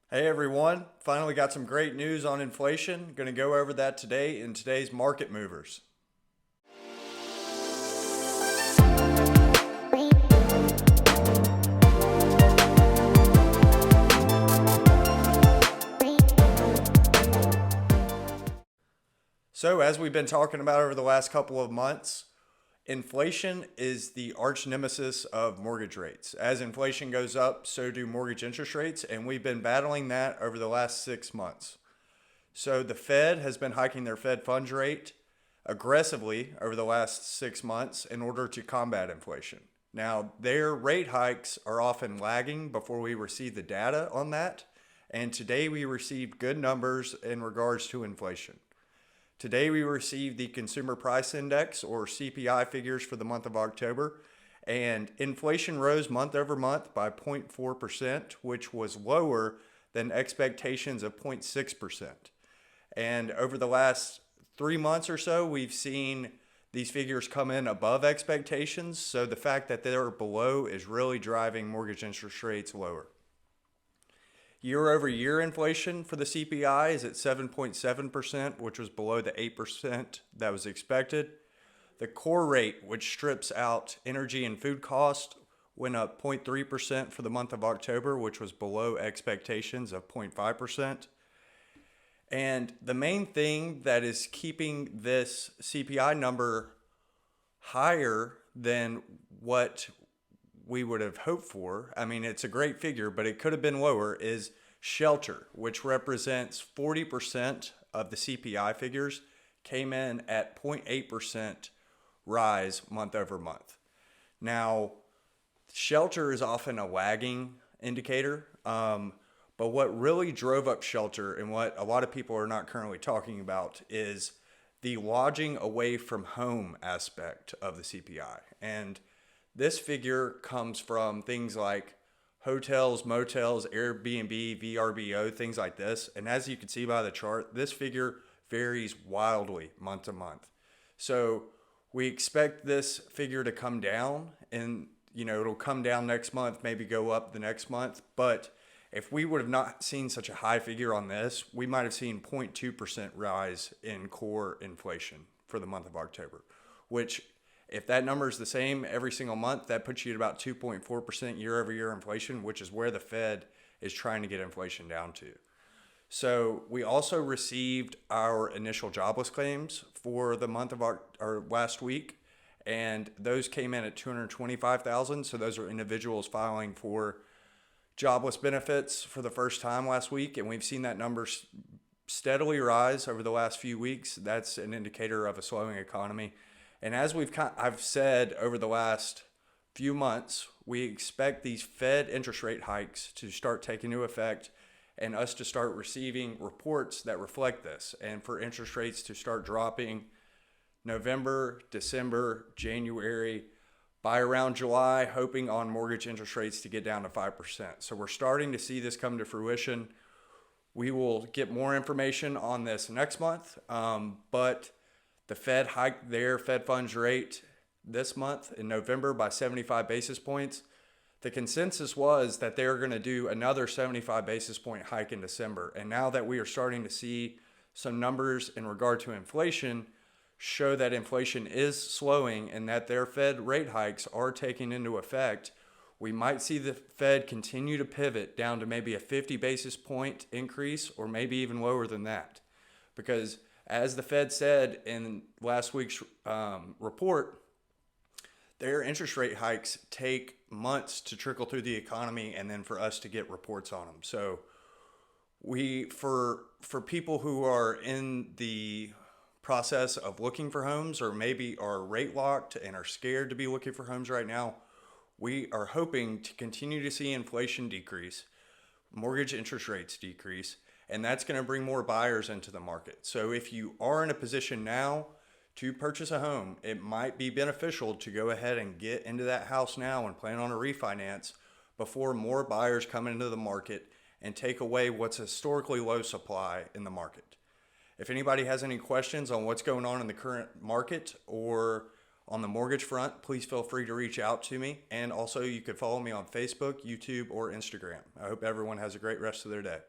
Hey everyone, finally got some great news on inflation. Going to go over that today in today's market movers. So, as we've been talking about over the last couple of months, inflation is the arch nemesis of mortgage rates. As inflation goes up, so do mortgage interest rates, and we've been battling that over the last 6 months. So, the Fed has been hiking their Fed funds rate aggressively over the last 6 months in order to combat inflation. Now, their rate hikes are often lagging before we receive the data on that. And today we received good numbers in regards to inflation. Today we received the Consumer Price Index, or CPI, figures for the month of October, and inflation rose month over month by 0.4%, which was lower than expectations of 0.6%. And over the last 3 months or so, we've seen these figures come in above expectations. So the fact that they're below is really driving mortgage interest rates lower. Year over year inflation for the CPI is at 7.7%, which was below the 8% that was expected. The core rate, which strips out energy and food cost, went up 0.3% for the month of October, which was below expectations of 0.5%. And the main thing that is keeping this CPI number higher than what we would have hoped for, I mean, it's a great figure, but it could have been lower, is shelter, which represents 40% of the CPI figures, came in at 0.8% rise month over month. Now, shelter is often a lagging indicator, but what really drove up shelter and what a lot of people are not currently talking about is the lodging away from home aspect of the CPI. And this figure comes from things like hotels, motels, Airbnb, VRBO, things like this. And as you can see by the chart, this figure varies wildly month to month. So we expect this figure to come down, and it'll come down next month, maybe go up the next month. But if we would have not seen such a high figure on this, we might have seen 0.2% rise in core inflation for the month of October, which, if that number is the same every single month, that puts you at about 2.4% year over year inflation, which is where the Fed is trying to get inflation down to. So we also received our initial jobless claims for the month of our last week, and those came in at 225,000. So those are individuals filing for jobless benefits for the first time last week, and we've seen that number steadily rise over the last few weeks. That's an indicator of a slowing economy. And as I've said over the last few months, we expect these Fed interest rate hikes to start taking into effect and us to start receiving reports that reflect this, and for interest rates to start dropping November, December, January, by around July, hoping on mortgage interest rates to get down to 5%. So we're starting to see this come to fruition. We will get more information on this next month, but the Fed hiked their Fed funds rate this month in November by 75 basis points. The consensus was that they're going to do another 75 basis point hike in December. And now that we are starting to see some numbers in regard to inflation show that inflation is slowing and that their Fed rate hikes are taking into effect, we might see the Fed continue to pivot down to maybe a 50 basis point increase, or maybe even lower than that. Because as the Fed said in last week's report, their interest rate hikes take months to trickle through the economy and then for us to get reports on them. So for people who are in the process of looking for homes, or maybe are rate locked and are scared to be looking for homes right now, we are hoping to continue to see inflation decrease, mortgage interest rates decrease, and that's going to bring more buyers into the market. So if you are in a position now to purchase a home, it might be beneficial to go ahead and get into that house now and plan on a refinance before more buyers come into the market and take away what's a historically low supply in the market. If anybody has any questions on what's going on in the current market or on the mortgage front, please feel free to reach out to me. And also, you could follow me on Facebook, YouTube, or Instagram. I hope everyone has a great rest of their day.